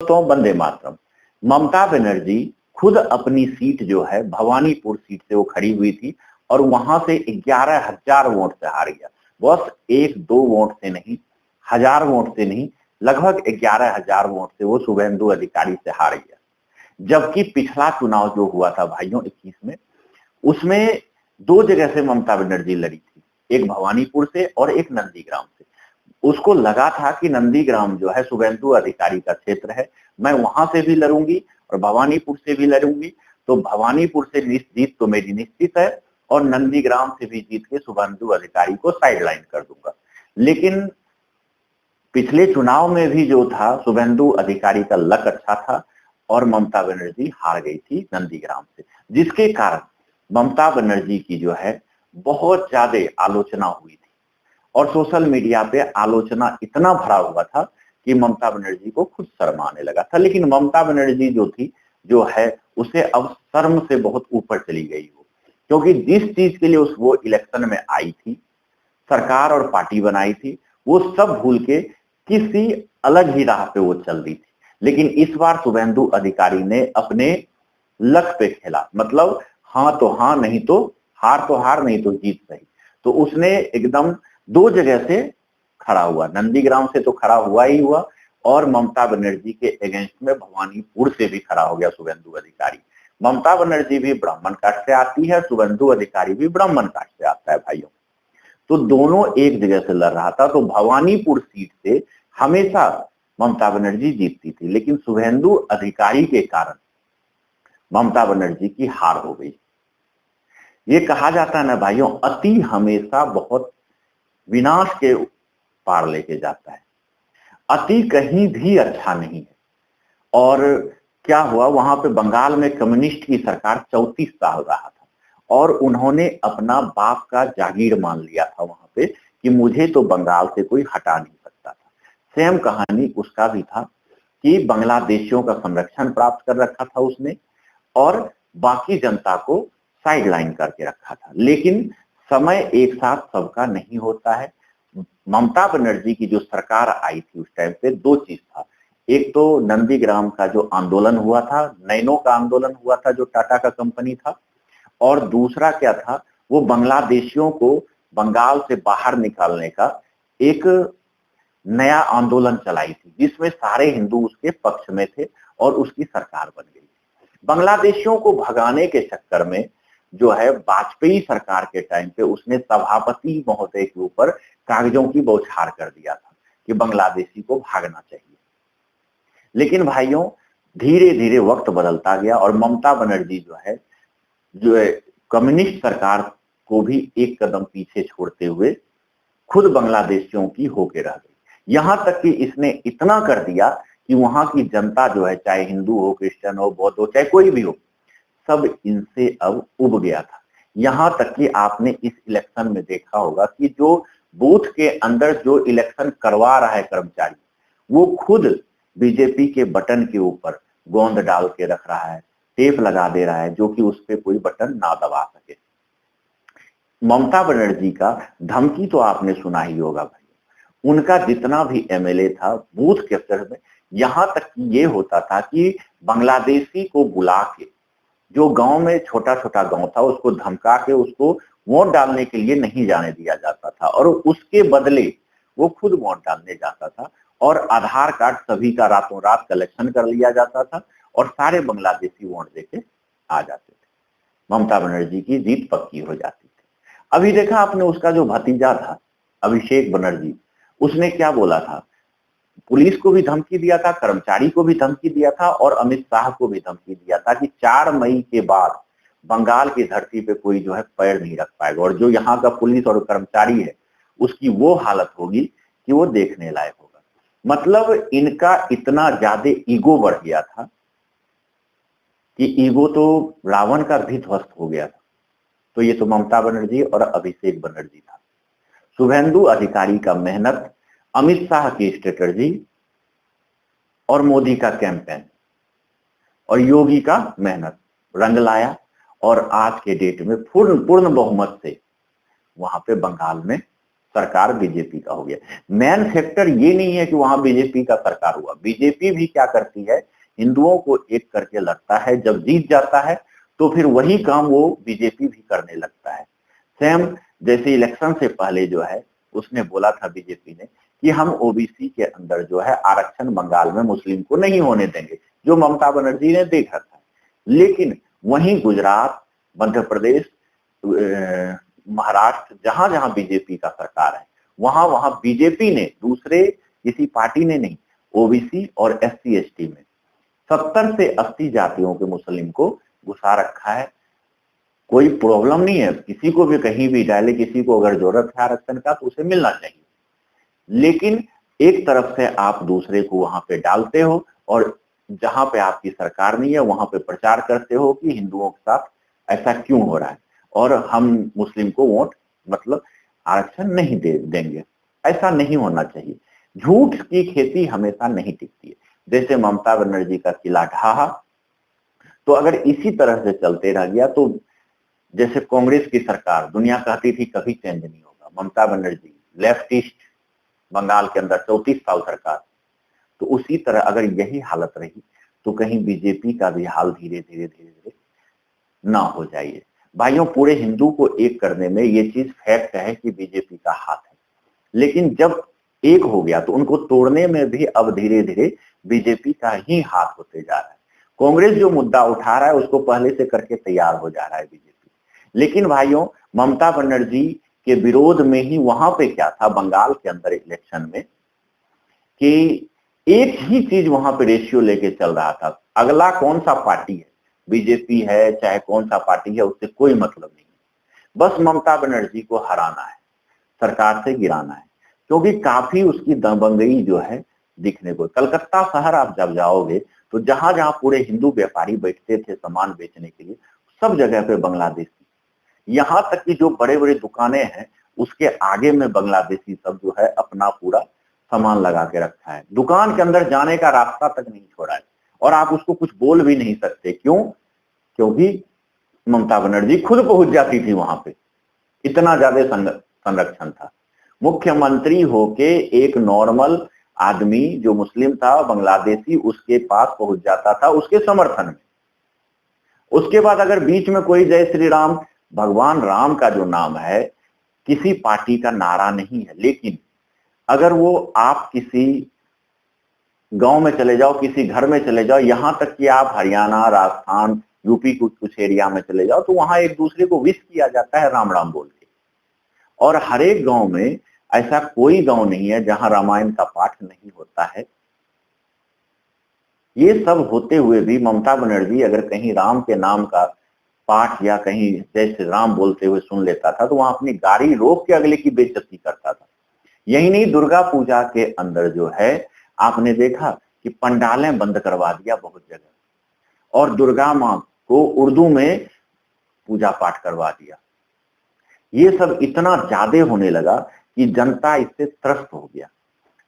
दोस्तों, वंदे मातरम। ममता बनर्जी खुद अपनी सीट जो है भवानीपुर सीट से वो खड़ी हुई थी और वहां से 11,000 वोट से हार गया। बस 1-2 वोट से नहीं, 1000 वोट से नहीं, लगभग 11,000 वोट से वो शुभेंदु अधिकारी से हार गया। जबकि पिछला चुनाव जो हुआ था भाइयों 21 में, उसमें 2 जगह से ममता बनर्जी लड़ी थी, एक भवानीपुर से और एक नंदीग्राम से। उसको लगा था कि नंदीग्राम जो है शुभेंदु अधिकारी का क्षेत्र है, मैं वहां से भी लड़ूंगी और भवानीपुर से भी लड़ूंगी, तो भवानीपुर से जीत तो मेरी निश्चित है और नंदीग्राम से भी जीत के शुभेंदु अधिकारी को साइडलाइन कर दूंगा। लेकिन पिछले चुनाव में भी जो था शुभेंदु अधिकारी का लक अच्छा था और ममता बनर्जी हार गई थी नंदीग्राम से, जिसके कारण ममता बनर्जी की जो है बहुत ज्यादा आलोचना हुई थी और सोशल मीडिया पे आलोचना इतना भरा हुआ था कि ममता बनर्जी को खुद शर्म आने लगा था। लेकिन ममता बनर्जी जो है उसे अब शर्म से बहुत ऊपर चली गई हो, क्योंकि जिस चीज के लिए वो इलेक्शन में आई थी, सरकार और पार्टी बनाई थी, वो सब भूल के किसी अलग ही राह पे वो चल रही थी। लेकिन इस बार शुभेंदु अधिकारी ने अपने लक पे खेला, मतलब हाँ तो हाँ, नहीं तो हार, तो हार नहीं तो जीत सही। तो उसने एकदम 2 जगह से खड़ा हुआ, नंदीग्राम से तो खड़ा हुआ ही हुआ और ममता बनर्जी के अगेंस्ट में भवानीपुर से भी खड़ा हो गया शुभेंदु अधिकारी। ममता बनर्जी भी ब्राह्मण कास्ट से आती है, शुभेंदु अधिकारी भी ब्राह्मण कास्ट से आता है भाइयों। तो दोनों एक जगह से लड़ रहा था। तो भवानीपुर सीट से हमेशा ममता बनर्जी जीतती थी, लेकिन शुभेंदु अधिकारी के कारण ममता बनर्जी की हार हो गई। ये कहा जाता है ना भाइयों, अति हमेशा बहुत विनाश के पार लेके जाता है। अति कहीं भी अच्छा नहीं है। और क्या हुआ, वहां पे बंगाल में कम्युनिस्ट की सरकार 34 साल रहा था और उन्होंने अपना बाप का जागीर मान लिया था वहां पे कि मुझे तो बंगाल से कोई हटा नहीं सकता था। सेम कहानी उसका भी था कि बांग्लादेशियों का संरक्षण प्राप्त कर रखा था उसने और बाकी जनता को साइडलाइन करके रखा था। लेकिन समय एक साथ सबका नहीं होता है। ममता बनर्जी की जो सरकार आई थी उस टाइम पे 2 चीज था। एक तो नंदीग्राम का जो आंदोलन हुआ था, नैनो का आंदोलन हुआ था जो टाटा का कंपनी था, और दूसरा क्या था, वो बांग्लादेशियों को बंगाल से बाहर निकालने का एक नया आंदोलन चलाई थी, जिसमें सारे हिंदू उसके पक्ष में थे और उसकी सरकार बन गई। बांग्लादेशियों को भगाने के चक्कर में जो है वाजपेयी सरकार के टाइम पे उसने सभापति महोदय के ऊपर कागजों की बौछार कर दिया था कि बांग्लादेशी को भागना चाहिए। लेकिन भाइयों धीरे धीरे वक्त बदलता गया और ममता बनर्जी जो है कम्युनिस्ट सरकार को भी एक कदम पीछे छोड़ते हुए खुद बांग्लादेशियों की होके रह गई। यहां तक कि इसने इतना कर दिया कि वहां की जनता जो है, चाहे हिंदू हो, क्रिश्चियन हो, बौद्ध हो, चाहे कोई भी हो, सब इनसे अब उब गया था। यहां तक कि आपने इस इलेक्शन में देखा होगा कि जो बूथ के अंदर जो इलेक्शन करवा रहा है कर्मचारी, वो खुद बीजेपी के बटन के ऊपर गोंद डाल के रख रहा है, टेप लगा दे रहा है, जो कि उस पर कोई बटन ना दबा सके। ममता बनर्जी का धमकी तो आपने सुना ही होगा भाई। उनका जितना भी एमएलए था बूथ के स्तर में, यहां तक कि ये होता था कि बांग्लादेशी को बुला के, जो गांव में छोटा छोटा गांव था, उसको धमका के उसको वोट डालने के लिए नहीं जाने दिया जाता था और उसके बदले वो खुद वोट डालने जाता था और आधार कार्ड सभी का रातों रात कलेक्शन कर लिया जाता था और सारे बांग्लादेशी वोट देके आ जाते थे। ममता बनर्जी की जीत पक्की हो जाती थी। अभी देखा आपने उसका जो भतीजा था अभिषेक बनर्जी, उसने क्या बोला था, पुलिस को भी धमकी दिया था, कर्मचारी को भी धमकी दिया था और अमित शाह को भी धमकी दिया था कि 4 मई के बाद बंगाल की धरती पे कोई जो है पैर नहीं रख पाएगा और जो यहाँ का पुलिस और कर्मचारी है उसकी वो हालत होगी कि वो देखने लायक होगा। मतलब इनका इतना ज्यादा ईगो बढ़ गया था कि ईगो तो रावण का भी ध्वस्त हो गया था। तो ये तो ममता बनर्जी और अभिषेक बनर्जी था। शुभेंदु अधिकारी का मेहनत, अमित शाह की स्ट्रेटजी और मोदी का कैंपेन और योगी का मेहनत रंग लाया और आज के डेट में पूर्ण बहुमत से वहां पे बंगाल में सरकार बीजेपी का हो गया। मेन फैक्टर ये नहीं है कि वहां बीजेपी का सरकार हुआ, बीजेपी भी क्या करती है, हिंदुओं को एक करके लड़ता है, जब जीत जाता है तो फिर वही काम वो बीजेपी भी करने लगता है। सेम जैसे इलेक्शन से पहले जो है उसने बोला था बीजेपी ने कि हम ओबीसी के अंदर जो है आरक्षण बंगाल में मुस्लिम को नहीं होने देंगे, जो ममता बनर्जी ने देखा था। लेकिन वहीं गुजरात, मध्य प्रदेश, महाराष्ट्र, जहां जहां बीजेपी का सरकार है वहां वहां बीजेपी ने, दूसरे किसी पार्टी ने नहीं, ओबीसी और एससी एसटी में 70 से 80 जातियों के मुस्लिम को घुसा रखा है। कोई प्रॉब्लम नहीं है, किसी को भी कहीं भी डाले, किसी को अगर जरूरत है आरक्षण का तो उसे मिलना चाहिए। लेकिन एक तरफ से आप दूसरे को वहां पे डालते हो और जहां पे आपकी सरकार नहीं है वहां पे प्रचार करते हो कि हिंदुओं के साथ ऐसा क्यों हो रहा है और हम मुस्लिम को वोट मतलब आरक्षण नहीं देंगे। ऐसा नहीं होना चाहिए। झूठ की खेती हमेशा नहीं टिकती है। जैसे ममता बनर्जी का किला ढहा, तो अगर इसी तरह से चलते रह गया तो जैसे कांग्रेस की सरकार दुनिया कहती थी कभी चेंज नहीं होगा, ममता बनर्जी लेफ्टिस्ट, बंगाल के अंदर 34 साल सरकार, तो उसी तरह अगर यही हालत रही तो कहीं बीजेपी का भी हाल धीरे धीरे धीरे धीरे ना हो जाए। भाइयों, पूरे हिंदू को एक करने में ये चीज फैक्ट है कि बीजेपी का हाथ है, लेकिन जब एक हो गया तो उनको तोड़ने में भी अब धीरे धीरे बीजेपी का ही हाथ होते जा रहा है। कांग्रेस जो मुद्दा उठा रहा है उसको पहले से करके तैयार हो जा रहा है बीजेपी। लेकिन भाइयों, ममता बनर्जी के विरोध में ही वहां पे क्या था बंगाल के अंदर इलेक्शन में कि एक ही चीज वहां पे रेशियो लेके चल रहा था, अगला कौन सा पार्टी है, बीजेपी है चाहे कौन सा पार्टी है, उससे कोई मतलब नहीं, बस ममता बनर्जी को हराना है, सरकार से गिराना है। क्योंकि काफी उसकी दबंगई जो है दिखने को, कलकत्ता शहर आप जब जाओगे तो जहां जहां पूरे हिंदू व्यापारी बैठते थे सामान बेचने के लिए, सब जगह पे बांग्लादेशी, यहाँ तक कि जो बड़े बड़े दुकानें हैं उसके आगे में बांग्लादेशी सब जो है अपना पूरा सामान लगा के रखा है, दुकान के अंदर जाने का रास्ता तक नहीं छोड़ा है और आप उसको कुछ बोल भी नहीं सकते। क्यों? क्योंकि ममता बनर्जी खुद पहुंच जाती थी वहां पे, इतना ज्यादा संरक्षण था। मुख्यमंत्री होके एक नॉर्मल आदमी जो मुस्लिम था बांग्लादेशी उसके पास पहुंच जाता था उसके समर्थन में। उसके बाद अगर बीच में कोई जय श्री राम, भगवान राम का जो नाम है किसी पार्टी का नारा नहीं है, लेकिन अगर वो आप किसी गांव में चले जाओ, किसी घर में चले जाओ, यहां तक कि आप हरियाणा, राजस्थान, यूपी कुछ एरिया में चले जाओ तो वहां एक दूसरे को विश किया जाता है राम राम बोल के। और हर एक गांव में ऐसा कोई गांव नहीं है जहां रामायण का पाठ नहीं होता है। ये सब होते हुए भी ममता बनर्जी अगर कहीं राम के नाम का पाठ या कहीं जय श्री राम बोलते हुए सुन लेता था तो वहां अपनी गाड़ी रोक के अगले की बेइज्जती करता था। यही नहीं, दुर्गा पूजा के अंदर जो है आपने देखा कि पंडालें बंद करवा दिया बहुत जगह और दुर्गा मां को उर्दू में पूजा पाठ करवा दिया। ये सब इतना ज्यादा होने लगा कि जनता इससे त्रस्त हो गया।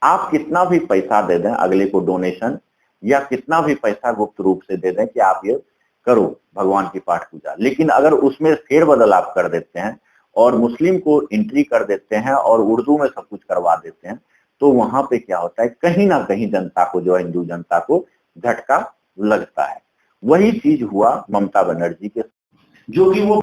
आप कितना भी पैसा दे दें अगले को डोनेशन, या कितना भी पैसा गुप्त रूप से दे दें कि आप ये करो भगवान की पाठ पूजा, लेकिन अगर उसमें फेरबदल आप कर देते हैं और मुस्लिम को एंट्री कर देते हैं और उर्दू में सब कुछ करवा देते हैं तो वहां पे क्या होता है, कहीं ना कहीं जनता को, जो हिंदू जनता को झटका लगता है। वही चीज हुआ ममता बनर्जी के, जो कि वो